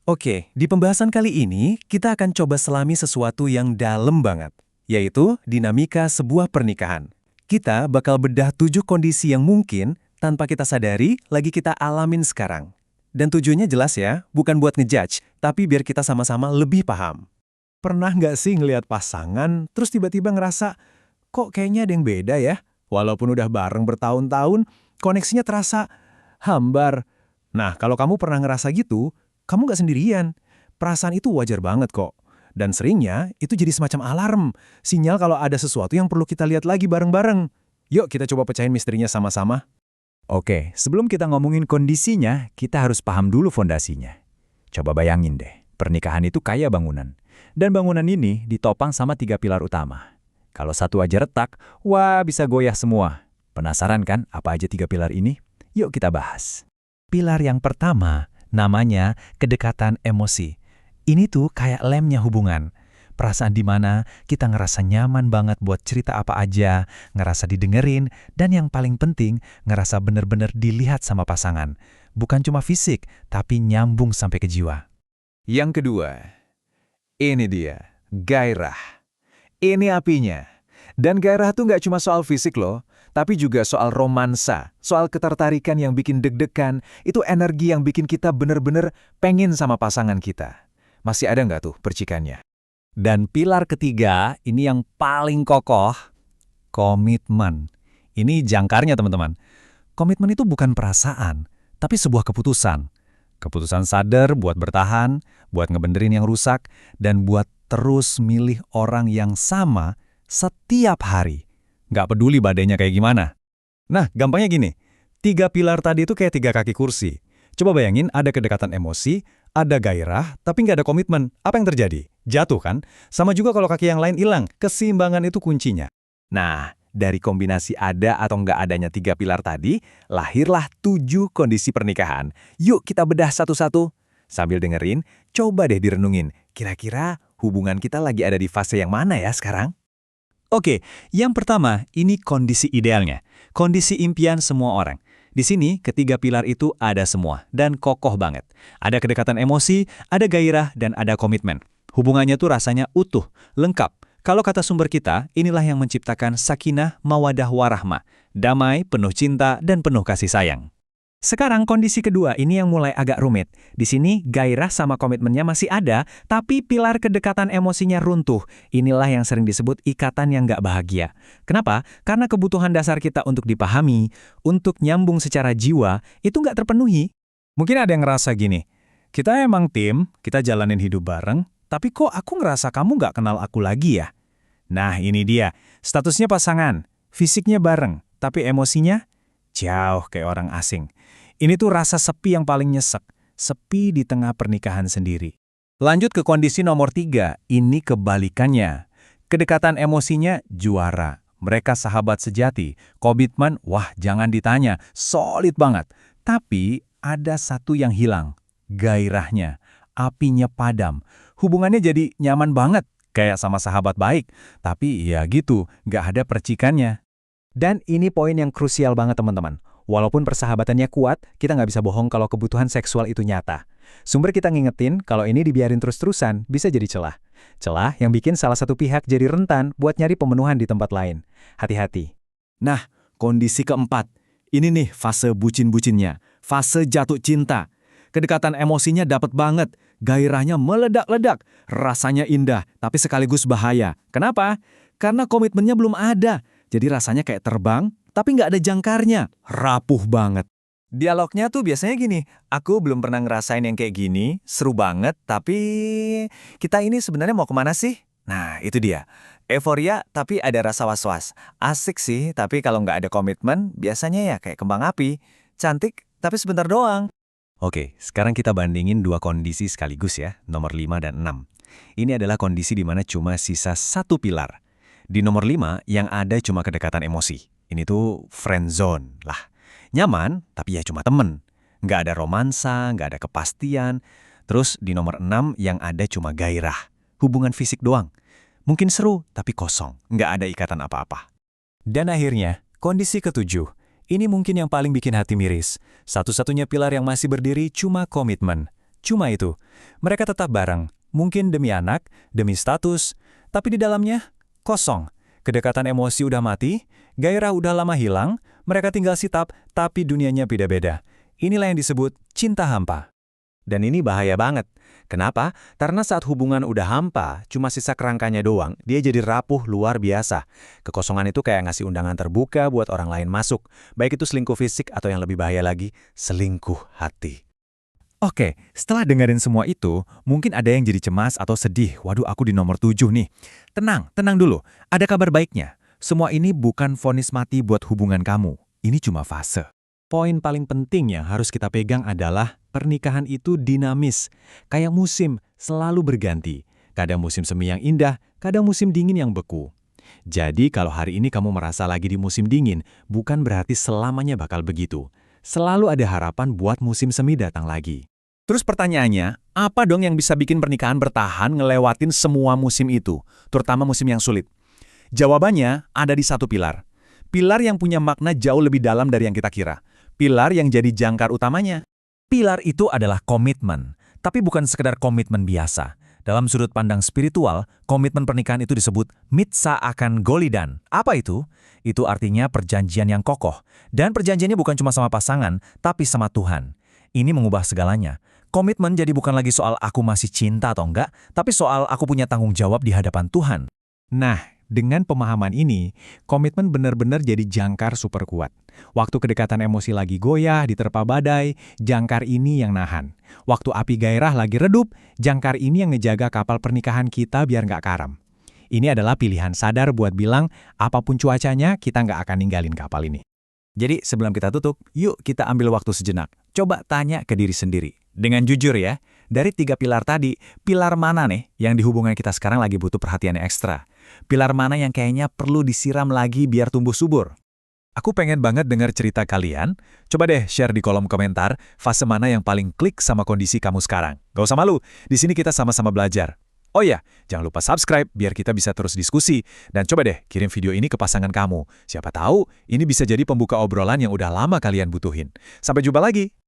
Oke, di pembahasan kali ini kita akan coba selami sesuatu yang dalam banget, yaitu dinamika sebuah pernikahan. Kita bakal bedah 7 kondisi yang mungkin tanpa kita sadari lagi kita alamin sekarang. Dan tujuannya jelas ya, bukan buat ngejudge, tapi biar kita sama-sama lebih paham. Pernah nggak sih ngelihat pasangan, terus tiba-tiba ngerasa, kok kayaknya ada yang beda ya? Walaupun udah bareng bertahun-tahun, koneksinya terasa hambar. Nah, kalau kamu pernah ngerasa gitu, kamu nggak sendirian. Perasaan itu wajar banget kok. Dan seringnya, itu jadi semacam alarm. Sinyal kalau ada sesuatu yang perlu kita lihat lagi bareng-bareng. Yuk kita coba pecahin misterinya sama-sama. Oke, sebelum kita ngomongin kondisinya, kita harus paham dulu fondasinya. Coba bayangin deh, pernikahan itu kayak bangunan. Dan bangunan ini ditopang sama 3 pilar utama. Kalau satu aja retak, wah bisa goyah semua. Penasaran kan apa aja 3 pilar ini? Yuk kita bahas. Pilar yang pertama, namanya kedekatan emosi. Ini tuh kayak lemnya hubungan. Perasaan di mana kita ngerasa nyaman banget buat cerita apa aja, ngerasa didengerin, dan yang paling penting, ngerasa bener-bener dilihat sama pasangan. Bukan cuma fisik, tapi nyambung sampai ke jiwa. Yang kedua, ini dia, gairah. Ini apinya. Dan gairah tuh nggak cuma soal fisik loh, tapi juga soal romansa, soal ketertarikan yang bikin deg-degan, itu energi yang bikin kita bener-bener pengen sama pasangan kita. Masih ada nggak tuh percikannya? Dan pilar ketiga, ini yang paling kokoh, komitmen. Ini jangkarnya teman-teman. Komitmen itu bukan perasaan, tapi sebuah keputusan. Keputusan sadar buat bertahan, buat ngebenerin yang rusak, dan buat terus milih orang yang sama setiap hari. Nggak peduli badainya kayak gimana. Nah, gampangnya gini. 3 pilar tadi itu kayak 3 kaki kursi. Coba bayangin ada kedekatan emosi, ada gairah, tapi nggak ada komitmen. Apa yang terjadi? Jatuh kan? Sama juga kalau kaki yang lain hilang. Keseimbangan itu kuncinya. Nah, dari kombinasi ada atau nggak adanya 3 pilar tadi, lahirlah 7 kondisi pernikahan. Yuk kita bedah satu-satu. Sambil dengerin, coba deh direnungin. Kira-kira hubungan kita lagi ada di fase yang mana ya sekarang? Oke, yang pertama, ini kondisi idealnya. Kondisi impian semua orang. Di sini, ketiga pilar itu ada semua, dan kokoh banget. Ada kedekatan emosi, ada gairah, dan ada komitmen. Hubungannya tuh rasanya utuh, lengkap. Kalau kata sumber kita, inilah yang menciptakan sakinah, mawadah, warahmah. Damai, penuh cinta, dan penuh kasih sayang. Sekarang kondisi kedua ini yang mulai agak rumit. Di sini gairah sama komitmennya masih ada, tapi pilar kedekatan emosinya runtuh. Inilah yang sering disebut ikatan yang nggak bahagia. Kenapa? Karena kebutuhan dasar kita untuk dipahami, untuk nyambung secara jiwa, itu nggak terpenuhi. Mungkin ada yang ngerasa gini, kita emang tim, kita jalanin hidup bareng, tapi kok aku ngerasa kamu nggak kenal aku lagi ya? Nah ini dia, statusnya pasangan, fisiknya bareng, tapi emosinya jauh kayak orang asing. Ini tuh rasa sepi yang paling nyesek, sepi di tengah pernikahan sendiri. Lanjut ke kondisi nomor 3, ini kebalikannya. Kedekatan emosinya juara, mereka sahabat sejati, komitmen, wah jangan ditanya, solid banget. Tapi ada satu yang hilang, gairahnya, apinya padam. Hubungannya jadi nyaman banget, kayak sama sahabat baik. Tapi ya gitu, nggak ada percikannya. Dan ini poin yang krusial banget teman-teman. Walaupun persahabatannya kuat, kita nggak bisa bohong kalau kebutuhan seksual itu nyata. Sumber kita ngingetin kalau ini dibiarin terus-terusan bisa jadi celah. Celah yang bikin salah satu pihak jadi rentan buat nyari pemenuhan di tempat lain. Hati-hati. Nah, kondisi keempat. Ini nih fase bucin-bucinnya, fase jatuh cinta. Kedekatan emosinya dapat banget, gairahnya meledak-ledak, rasanya indah, tapi sekaligus bahaya. Kenapa? Karena komitmennya belum ada, jadi rasanya kayak terbang, tapi nggak ada jangkarnya, rapuh banget. Dialognya tuh biasanya gini, aku belum pernah ngerasain yang kayak gini, seru banget, tapi kita ini sebenarnya mau kemana sih? Nah, itu dia. Euforia tapi ada rasa was-was. Asik sih, tapi kalau nggak ada komitmen, biasanya ya kayak kembang api. Cantik, tapi sebentar doang. Oke, sekarang kita bandingin 2 kondisi sekaligus ya, nomor 5 dan 6. Ini adalah kondisi di mana cuma sisa 1 pilar. Di nomor 5, yang ada cuma kedekatan emosi. Ini tuh friend zone lah. Nyaman, tapi ya cuma temen. Nggak ada romansa, nggak ada kepastian. Terus di nomor 6, yang ada cuma gairah. Hubungan fisik doang. Mungkin seru, tapi kosong. Nggak ada ikatan apa-apa. Dan akhirnya, kondisi ketujuh. Ini mungkin yang paling bikin hati miris. Satu-satunya pilar yang masih berdiri cuma komitmen. Cuma itu, mereka tetap bareng, mungkin demi anak, demi status, tapi di dalamnya kosong. Kedekatan emosi udah mati, gairah udah lama hilang, mereka tinggal sitap, tapi dunianya beda-beda. Inilah yang disebut cinta hampa. Dan ini bahaya banget. Kenapa? Karena saat hubungan udah hampa, cuma sisa kerangkanya doang, dia jadi rapuh luar biasa. Kekosongan itu kayak ngasih undangan terbuka buat orang lain masuk. Baik itu selingkuh fisik atau yang lebih bahaya lagi, selingkuh hati. Oke, setelah dengerin semua itu, mungkin ada yang jadi cemas atau sedih. Waduh, aku di nomor 7 nih. Tenang dulu. Ada kabar baiknya. Semua ini bukan vonis mati buat hubungan kamu. Ini cuma fase. Poin paling penting yang harus kita pegang adalah pernikahan itu dinamis. Kayak musim, selalu berganti. Kadang musim semi yang indah, kadang musim dingin yang beku. Jadi kalau hari ini kamu merasa lagi di musim dingin, bukan berarti selamanya bakal begitu. Selalu ada harapan buat musim semi datang lagi. Terus pertanyaannya, apa dong yang bisa bikin pernikahan bertahan ngelewatin semua musim itu, terutama musim yang sulit? Jawabannya ada di satu pilar. Pilar yang punya makna jauh lebih dalam dari yang kita kira. Pilar yang jadi jangkar utamanya. Pilar itu adalah komitmen, tapi bukan sekedar komitmen biasa. Dalam sudut pandang spiritual, komitmen pernikahan itu disebut mitsa akan golidan. Apa itu? Itu artinya perjanjian yang kokoh. Dan perjanjiannya bukan cuma sama pasangan, tapi sama Tuhan. Ini mengubah segalanya. Komitmen jadi bukan lagi soal aku masih cinta atau enggak, tapi soal aku punya tanggung jawab di hadapan Tuhan. Nah, dengan pemahaman ini, komitmen benar-benar jadi jangkar super kuat. Waktu kedekatan emosi lagi goyah, diterpa badai, jangkar ini yang nahan. Waktu api gairah lagi redup, jangkar ini yang ngejaga kapal pernikahan kita biar nggak karam. Ini adalah pilihan sadar buat bilang, apapun cuacanya, kita nggak akan ninggalin kapal ini. Jadi sebelum kita tutup, yuk kita ambil waktu sejenak. Coba tanya ke diri sendiri. Dengan jujur ya, dari 3 pilar tadi, pilar mana nih yang di hubungan kita sekarang lagi butuh perhatian ekstra? Pilar mana yang kayaknya perlu disiram lagi biar tumbuh subur? Aku pengen banget dengar cerita kalian. Coba deh share di kolom komentar fase mana yang paling klik sama kondisi kamu sekarang. Gak usah malu, di sini kita sama-sama belajar. Oh iya, jangan lupa subscribe biar kita bisa terus diskusi. Dan coba deh kirim video ini ke pasangan kamu. Siapa tahu ini bisa jadi pembuka obrolan yang udah lama kalian butuhin. Sampai jumpa lagi!